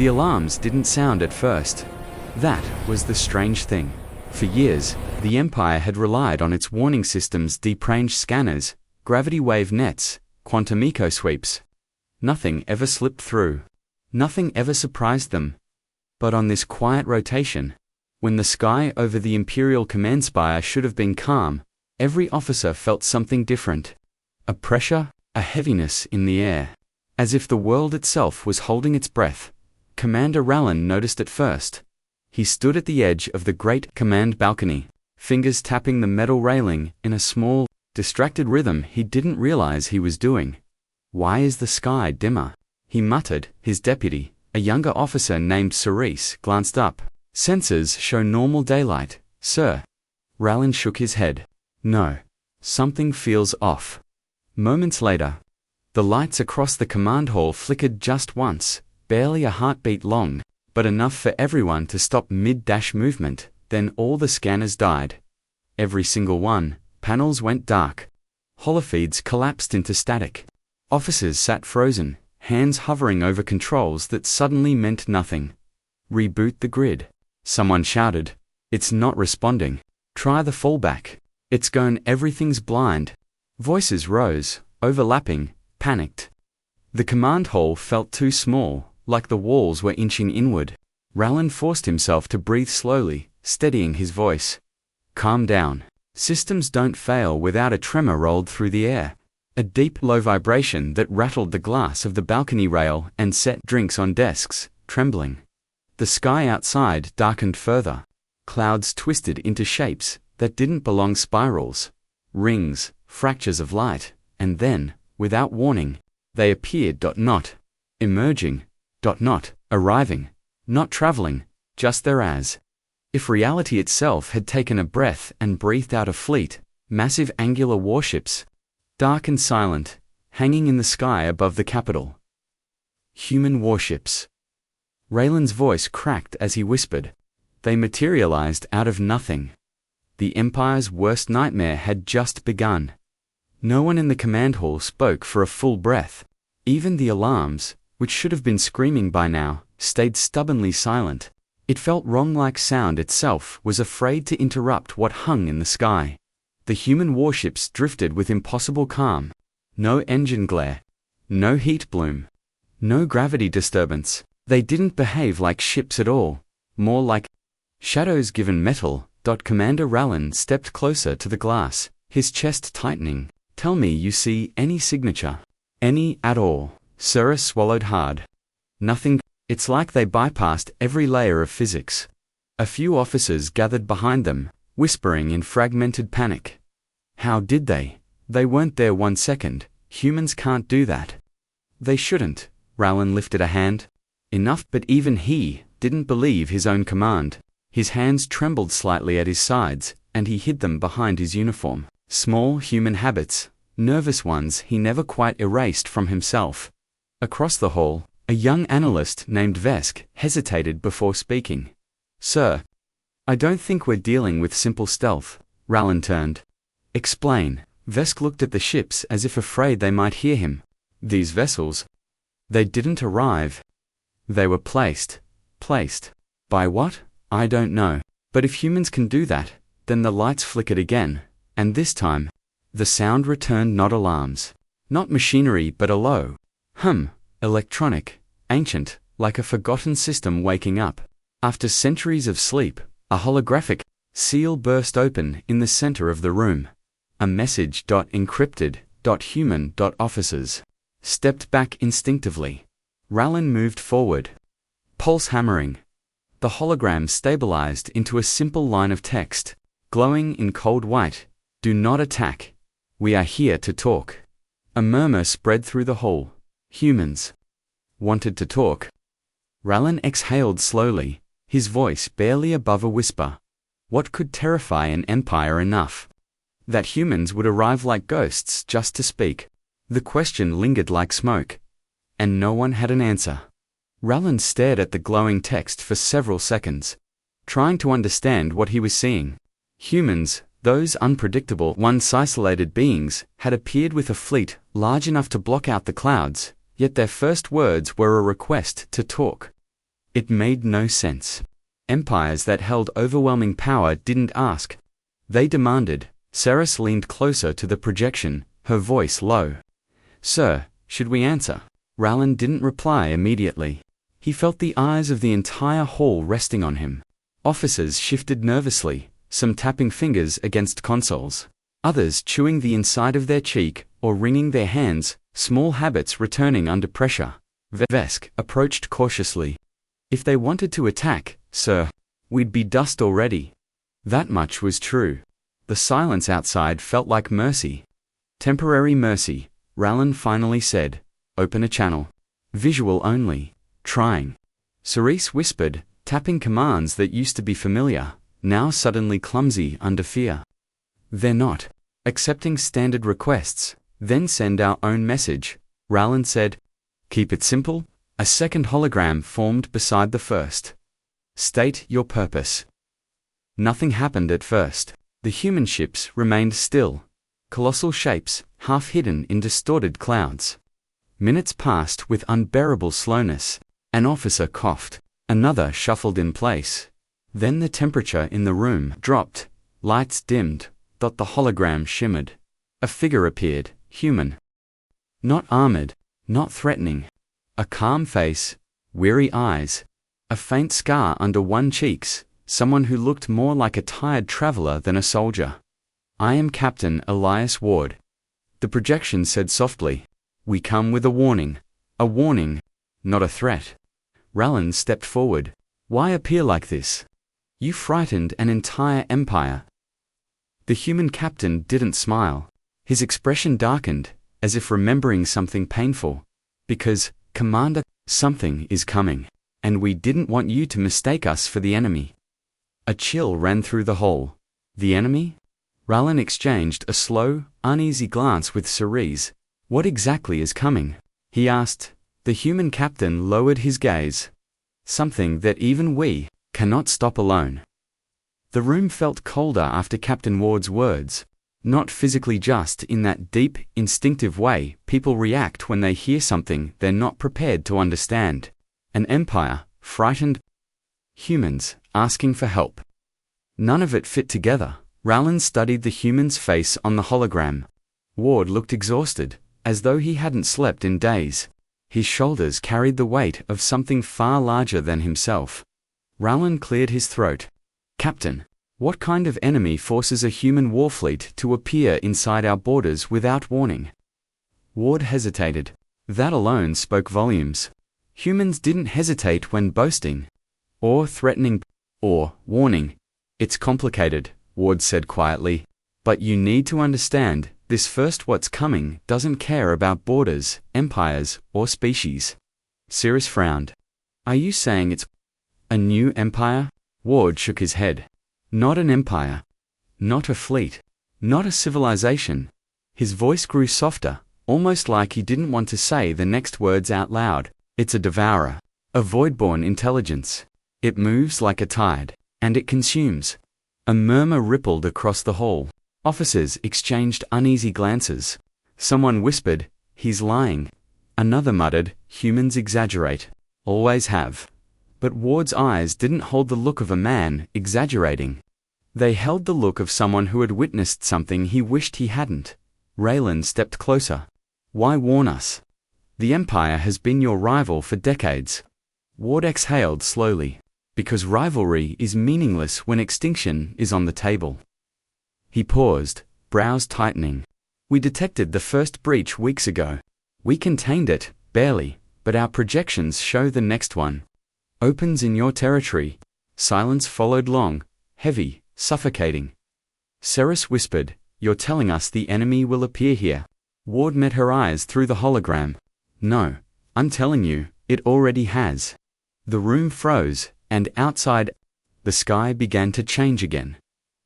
The alarms didn't sound at first. That was the strange thing. For years, the Empire had relied on its warning systems, deep range scanners, gravity wave nets, quantum eco-sweeps. Nothing ever slipped through. Nothing ever surprised them. But on this quiet rotation, when the sky over the Imperial command spire should have been calm, every officer felt something different. A pressure, a heaviness in the air. As if the world itself was holding its breath. Commander Rallen noticed it first. He stood at the edge of the great command balcony, fingers tapping the metal railing in a small, distracted rhythm he didn't realize he was doing. "Why is the sky dimmer?" he muttered. His deputy, a younger officer named Cerise, glanced up. "Sensors show normal daylight, sir." Rallen shook his head. "No. Something feels off." Moments later, the lights across the command hall flickered just once, barely a heartbeat long, but enough for everyone to stop mid-dash movement. Then all the scanners died. Every single one. Panels went dark. Holofeeds collapsed into static. Officers sat frozen, hands hovering over controls that suddenly meant nothing. "Reboot the grid," someone shouted. "It's not responding. Try the fallback. It's gone. Everything's blind." Voices rose, overlapping, panicked. The command hall felt too small, like the walls were inching inward. Rallen forced himself to breathe slowly, steadying his voice. "Calm down. Systems don't fail." Without a tremor rolled through the air. A deep, low vibration that rattled the glass of the balcony rail and set drinks on desks, trembling. The sky outside darkened further. Clouds twisted into shapes that didn't belong, spirals, rings, fractures of light, and then, without warning, they appeared. Not emerging. Not arriving. Not traveling, just there, as if reality itself had taken a breath and breathed out a fleet, massive angular warships, dark and silent, hanging in the sky above the capital. Human warships. Raylan's voice cracked as he whispered. They materialized out of nothing. The Empire's worst nightmare had just begun. No one in the command hall spoke for a full breath. Even the alarms, which should have been screaming by now, stayed stubbornly silent. It felt wrong, like sound itself was afraid to interrupt what hung in the sky. The human warships drifted with impossible calm. No engine glare. No heat bloom. No gravity disturbance. They didn't behave like ships at all. More like shadows given metal. Commander Rallen stepped closer to the glass, his chest tightening. "Tell me you see any signature. Any at all." Sura swallowed hard. "Nothing. It's like they bypassed every layer of physics." A few officers gathered behind them, whispering in fragmented panic. "How did they? They weren't there 1 second. Humans can't do that." "They shouldn't." Rallen lifted a hand. Enough, but even he didn't believe his own command. His hands trembled slightly at his sides, and he hid them behind his uniform. Small human habits, nervous ones he never quite erased from himself. Across the hall, a young analyst named Vesk hesitated before speaking. "Sir, I don't think we're dealing with simple stealth." Rallen turned. "Explain." Vesk looked at the ships as if afraid they might hear him. "These vessels, they didn't arrive. They were placed. Placed. By what? I don't know. But if humans can do that, then." The lights flickered again, and this time, the sound returned. Not alarms. Not machinery, but a low hum, electronic, ancient, like a forgotten system waking up. After centuries of sleep, a holographic seal burst open in the center of the room. A message. Encrypted. Human. Officers stepped back instinctively. Rallen moved forward. Pulse hammering. The hologram stabilized into a simple line of text, glowing in cold white. "Do not attack. We are here to talk." A murmur spread through the hall. Humans wanted to talk. Rallen exhaled slowly, his voice barely above a whisper. What could terrify an empire enough? That humans would arrive like ghosts just to speak. The question lingered like smoke, and no one had an answer. Rallen stared at the glowing text for several seconds, trying to understand what he was seeing. Humans, those unpredictable, once-isolated beings, had appeared with a fleet large enough to block out the clouds, yet their first words were a request to talk. It made no sense. Empires that held overwhelming power didn't ask. They demanded. Ceres leaned closer to the projection, her voice low. Sir, should we answer? Rallan didn't reply immediately. He felt the eyes of the entire hall resting on him. Officers shifted nervously, some tapping fingers against consoles, others chewing the inside of their cheek or wringing their hands, small habits returning under pressure. Vesk approached cautiously. If they wanted to attack, sir, we'd be dust already. That much was true. The silence outside felt like mercy. Temporary mercy, Rallan finally said. Open a channel. Visual only. Trying. Ceres whispered, tapping commands that used to be familiar, now suddenly clumsy under fear. They're not accepting standard requests, then send our own message, Rallan said. Keep it simple. A second hologram formed beside the first. State your purpose. Nothing happened at first. The human ships remained still. Colossal shapes, half hidden in distorted clouds. Minutes passed with unbearable slowness. An officer coughed. Another shuffled in place. Then the temperature in the room dropped. Lights dimmed. The hologram shimmered. A figure appeared, human. Not armored, not threatening. A calm face, weary eyes. A faint scar under one cheek. Someone who looked more like a tired traveler than a soldier. I am Captain Elias Ward. The projection said softly. We come with a warning. A warning, not a threat. Rallan stepped forward. Why appear like this? You frightened an entire empire. The human captain didn't smile. His expression darkened, as if remembering something painful. Because, Commander, something is coming, and we didn't want you to mistake us for the enemy. A chill ran through the hall. The enemy? Rallan exchanged a slow, uneasy glance with Ceres. What exactly is coming? He asked. The human captain lowered his gaze. Something that even we cannot stop alone. The room felt colder after Captain Ward's words. Not physically, just in that deep, instinctive way people react when they hear something they're not prepared to understand. An empire, frightened. Humans, asking for help. None of it fit together. Rallan studied the human's face on the hologram. Ward looked exhausted, as though he hadn't slept in days. His shoulders carried the weight of something far larger than himself. Rallan cleared his throat. Captain, what kind of enemy forces a human warfleet to appear inside our borders without warning? Ward hesitated. That alone spoke volumes. Humans didn't hesitate when boasting, or threatening, or warning. It's complicated, Ward said quietly. But you need to understand, this first what's coming doesn't care about borders, empires, or species. Ceres frowned. Are you saying it's a new empire? Ward shook his head. Not an empire. Not a fleet. Not a civilization. His voice grew softer, almost like he didn't want to say the next words out loud. It's a devourer. A void-born intelligence. It moves like a tide, and it consumes. A murmur rippled across the hall. Officers exchanged uneasy glances. Someone whispered, he's lying. Another muttered, humans exaggerate. Always have. But Ward's eyes didn't hold the look of a man exaggerating. They held the look of someone who had witnessed something he wished he hadn't. Raylan stepped closer. Why warn us? The Empire has been your rival for decades. Ward exhaled slowly. Because rivalry is meaningless when extinction is on the table. He paused, brows tightening. We detected the first breach weeks ago. We contained it, barely, but our projections show the next one. Opens in your territory. Silence followed long, heavy, suffocating. Ceres whispered, you're telling us the enemy will appear here. Ward met her eyes through the hologram. No, I'm telling you, it already has. The room froze, and outside, the sky began to change again.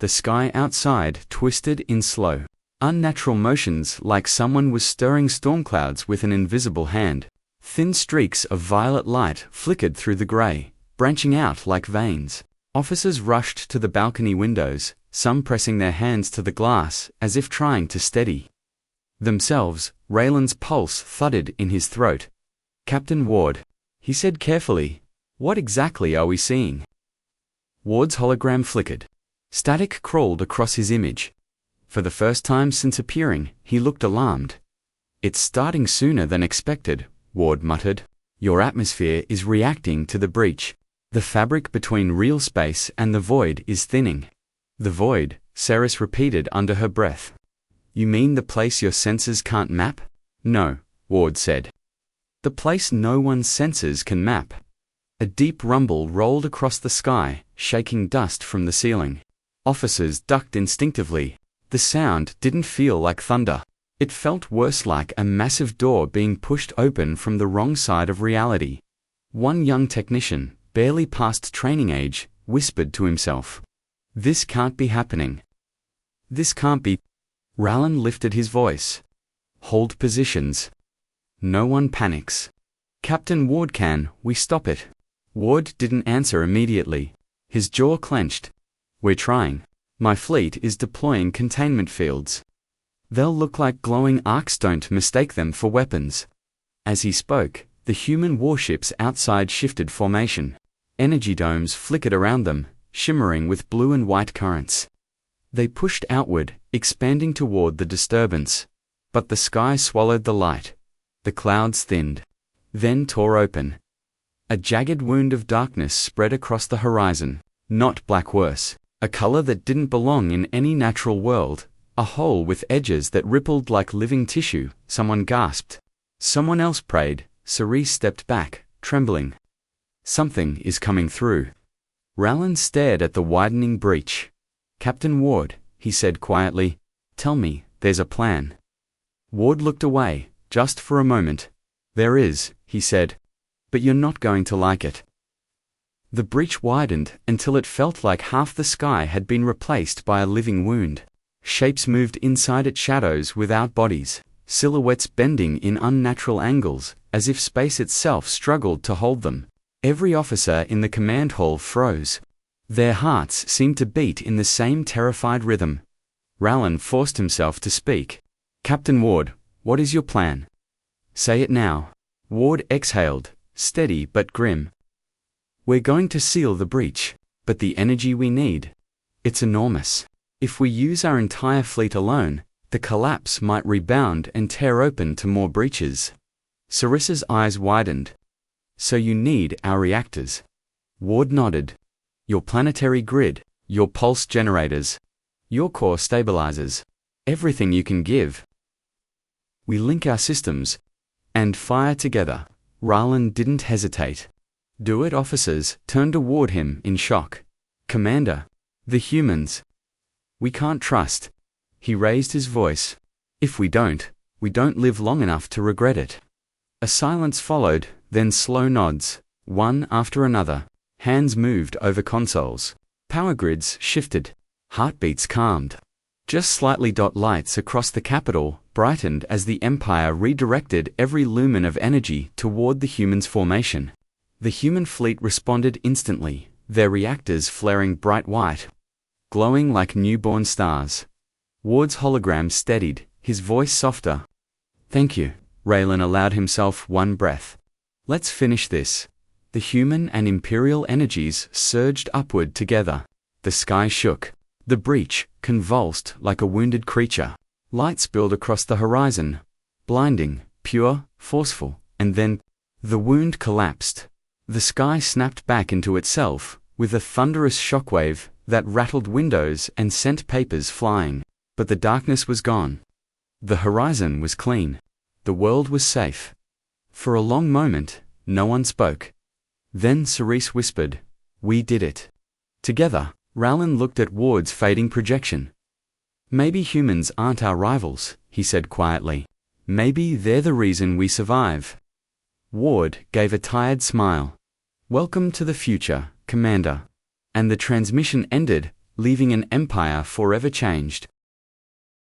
The sky outside twisted in slow, unnatural motions like someone was stirring storm clouds with an invisible hand. Thin streaks of violet light flickered through the grey, branching out like veins. Officers rushed to the balcony windows, some pressing their hands to the glass as if trying to steady themselves. Raylan's pulse thudded in his throat. Captain Ward, he said carefully, What exactly are we seeing? Ward's hologram flickered. Static crawled across his image. For the first time since appearing, he looked alarmed. It's starting sooner than expected, Ward muttered. Your atmosphere is reacting to the breach. The fabric between real space and the void is thinning. The void, Ceres repeated under her breath. You mean the place your senses can't map? No, Ward said. The place no one's senses can map. A deep rumble rolled across the sky, shaking dust from the ceiling. Officers ducked instinctively. The sound didn't feel like thunder. It felt worse like a massive door being pushed open from the wrong side of reality. One young technician, barely past training age, whispered to himself. This can't be happening. This can't be. Rallan lifted his voice. Hold positions. No one panics. Captain Ward, can we stop it? Ward didn't answer immediately. His jaw clenched. We're trying. My fleet is deploying containment fields. They'll look like glowing arcs, don't mistake them for weapons. As he spoke, the human warships outside shifted formation. Energy domes flickered around them, shimmering with blue and white currents. They pushed outward, expanding toward the disturbance. But the sky swallowed the light. The clouds thinned. Then tore open. A jagged wound of darkness spread across the horizon. Not black, worse. A color that didn't belong in any natural world. A hole with edges that rippled like living tissue. Someone gasped. Someone else prayed. Ceres stepped back, trembling. Something is coming through. Rallan stared at the widening breach. Captain Ward, he said quietly, tell me, there's a plan. Ward looked away, just for a moment. There is, he said. But you're not going to like it. The breach widened until it felt like half the sky had been replaced by a living wound. Shapes moved inside its shadows without bodies, silhouettes bending in unnatural angles, as if space itself struggled to hold them. Every officer in the command hall froze. Their hearts seemed to beat in the same terrified rhythm. Rallan forced himself to speak. Captain Ward, what is your plan? Say it now. Ward exhaled, steady but grim. We're going to seal the breach, but the energy we need, it's enormous. If we use our entire fleet alone, the collapse might rebound and tear open to more breaches. Ceres's eyes widened. So you need our reactors. Ward nodded. Your planetary grid, your pulse generators, your core stabilizers, everything you can give. We link our systems and fire together. Rallan didn't hesitate. Do it, officers turned toward him in shock. Commander, the humans. We can't trust. He raised his voice. If we don't live long enough to regret it. A silence followed, then slow nods, one after another. Hands moved over consoles. Power grids shifted. Heartbeats calmed. Just slightly. Lights across the capital brightened as the Empire redirected every lumen of energy toward the humans' formation. The human fleet responded instantly, their reactors flaring bright white, glowing like newborn stars. Ward's hologram steadied, his voice softer. Thank you. Raylan allowed himself one breath. Let's finish this. The human and imperial energies surged upward together. The sky shook. The breach convulsed like a wounded creature. Light spilled across the horizon. Blinding, pure, forceful, and then the wound collapsed. The sky snapped back into itself, with a thunderous shockwave that rattled windows and sent papers flying. But the darkness was gone. The horizon was clean. The world was safe. For a long moment, no one spoke. Then Ceres whispered, "We did it." Together, Rallan looked at Ward's fading projection. Maybe humans aren't our rivals, he said quietly. Maybe they're the reason we survive. Ward gave a tired smile. Welcome to the future, Commander. And the transmission ended, leaving an empire forever changed.